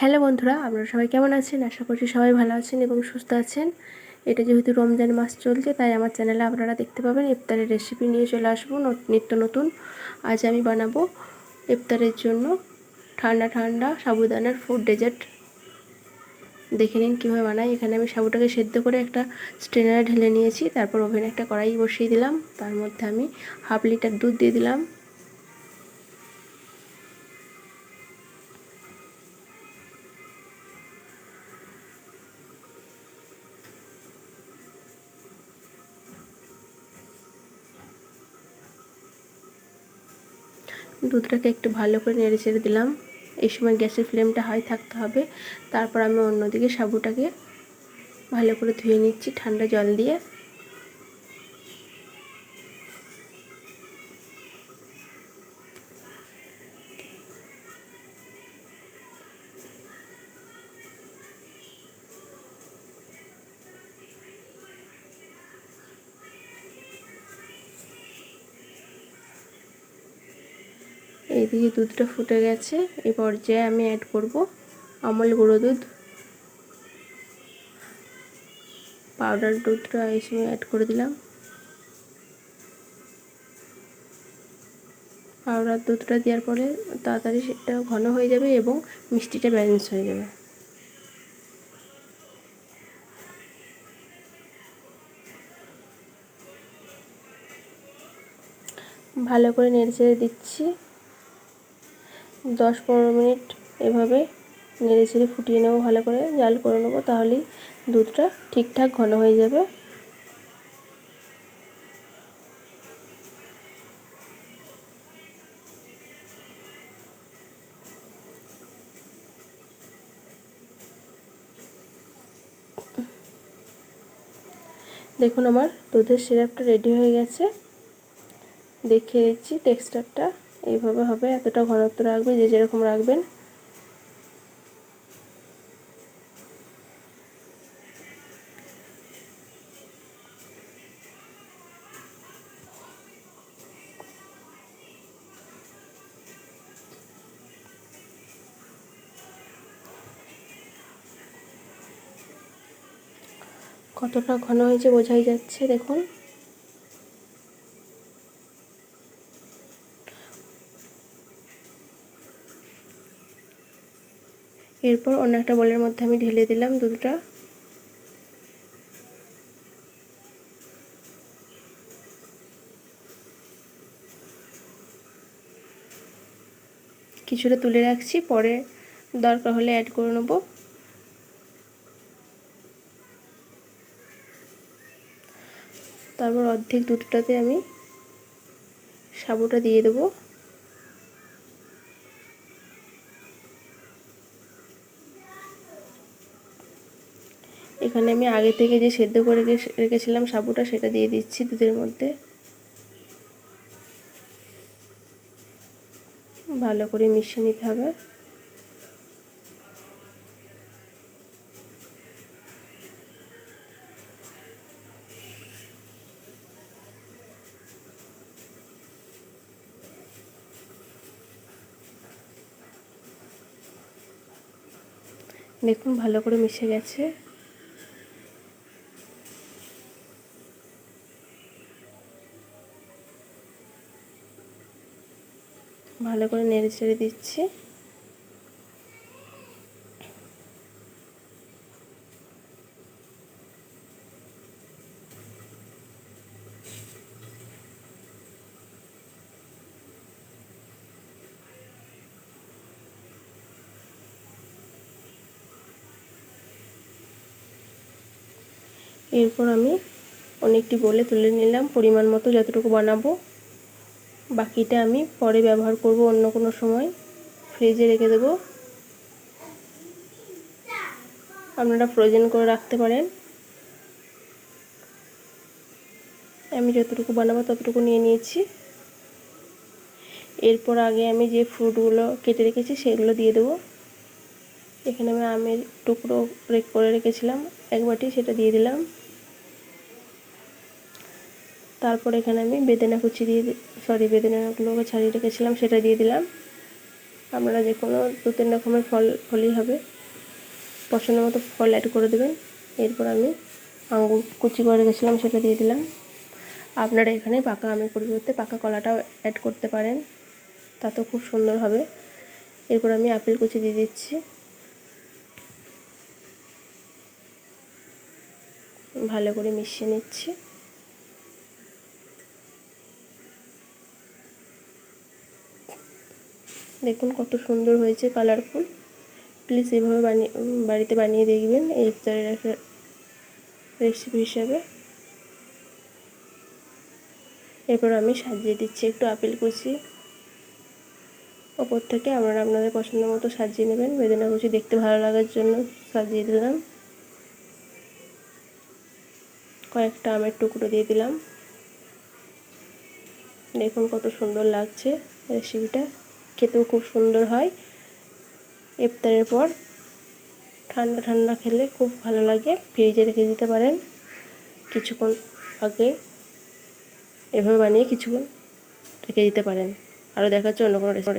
Hello বন্ধুরা, আপনারা সবাই কেমন আছেন? আশা করছি সবাই ভালো আছেন এবং সুস্থ আছেন। এটা যেহেতু রমজান মাস চলছে, তাই আমার চ্যানেলে আপনারা দেখতে পাবেন ইফতারের রেসিপি নিয়ে চলে আসবো নিত্য নতুন। আজ আমি বানাবো ইফতারের জন্য ঠান্ডা ঠান্ডা সাবুদানার ফুড ডেজার্ট। দেখে নিন কীভাবে বানাই। এখানে আমি সাবুটাকে সেদ্ধ করে একটা স্ট্রেনারে ঢেলে নিয়েছি। তারপর ওভেনে একটা কড়াই বসিয়ে দিলাম। তার মধ্যে আমি 1/2 লিটার দুধ দিয়ে দিলাম। দুধটাকে একটু ভালো করে নেড়ে চেড়ে দিলাম। এই সময় গ্যাসের ফ্লেমটা হাই থাকতে হবে। তারপর আমি অন্যদিকে সাবুটাকে ভালো করে ধুয়ে নিচ্ছি ঠান্ডা জল দিয়ে। এইদিকে দুধটা ফুটে গেছে। এই পর্যায়ে আমি অ্যাড করব আমুল গুঁড়ো দুধ। পাউডার দুধটা এই সময় অ্যাড করে দিলাম। পাউডার দুধটা দেওয়ার পরে তাড়াতাড়ি সেটা ঘন হয়ে যাবে এবং মিষ্টিটা ব্যালেন্স হয়ে যাবে। ভালো করে নেড়েচেড়ে দিচ্ছি। 10-15 মিনিট এভাবে নেড়েচেড়ে ফুটিয়ে নেব, ভালো করে জাল করে নেব, তাহলেই দুধটা ঠিকঠাক ঘন হয়ে যাবে। দেখুন আমার দুধের সিরাপটা রেডি হয়ে গেছে। দেখিয়ে দিচ্ছি টেক্সচারটা এইভাবে হবে। এতটা ঘনত্ব রাখবে, যে যেরকম রাখবেন। কতটা ঘন হয়েছে বোঝাই যাচ্ছে, দেখুন। এরপর অন্য একটা বলের মধ্যে আমি ঢেলে দিলাম দুধটা। কিছুটা তুলে রাখছি, পরে দরকার হলে অ্যাড করে নেব। তারপর অর্ধেক দুধটাতে আমি সাবুটা দিয়ে দেবো। এখানে আমি আগে থেকে যে সেদ্ধ করে রেখেছিলাম সাবুটা, সেটা দিয়ে দিচ্ছি দুধের মধ্যে। ভালো করে মিশিয়ে নিতে হবে। দেখুন ভালো করে মিশে গেছে। ভালো করে নেড়ে চেড়ে দিচ্ছি। এরপর আমি অনেকটি বলে তুলে নিলাম, পরিমাণ মতো যতটুকু বানাবো। বাকিটা আমি পরে ব্যবহার করব অন্য কোনো সময়। ফ্রিজে রেখে দেবো। আপনারা ফ্রোজেন করে রাখতে পারেন। আমি যতটুকু বানাবো ততটুকু নিয়ে নিয়েছি। এরপর আগে আমি যে ফ্রুটগুলো কেটে রেখেছি সেগুলো দিয়ে দেবো। এখানে আমি আমের টুকরো করে রেখেছিলাম 1 বাটি, সেটা দিয়ে দিলাম। তারপর এখানে আমি বেদানা কুচি বেদানাগুলোকে ছাড়িয়ে রেখেছিলাম, সেটা দিয়ে দিলাম। আপনারা যে কোনো 2-3 রকমের ফল হলেই হবে। পছন্দ মতো ফল অ্যাড করে দেবেন। এরপর আমি আঙুর কুচি করে রেখেছিলাম সেটা দিয়ে দিলাম। আপনারা এখানে পাকা আমের পরিবর্তে পাকা কলাটাও অ্যাড করতে পারেন, তাতেও খুব সুন্দর হবে। এরপর আমি আপেল কুচি দিয়ে দিচ্ছি। ভালো করে মিশিয়ে নিচ্ছি। দেখুন কত সুন্দর হয়েছে, কালারফুল। প্লিজ এভাবে বাড়িতে বানিয়ে দেখবেন, এই ইফতারের একটা রেসিপি হিসাবে। এরপর আমি সাজিয়ে দিচ্ছি একটু আপেল কুচি ওপর থেকে। আপনারা আপনাদের পছন্দ মতো সাজিয়ে নেবেন। বেদানা কুচি দেখতে ভালো লাগার জন্য সাজিয়ে দিলাম। কয়েকটা আমের টুকরো দিয়ে দিলাম। দেখুন কত সুন্দর লাগছে রেসিপিটা, খেতেও খুব সুন্দর হয়। ইফতারের পর ঠান্ডা ঠান্ডা খেলে খুব ভালো লাগে। ফ্রিজে রেখে দিতে পারেন কিছুক্ষণ আগে, এভাবে বানিয়ে কিছুক্ষণ রেখে দিতে পারেন। আরও দেখাচ্ছে অন্য কোনো রেসিপি।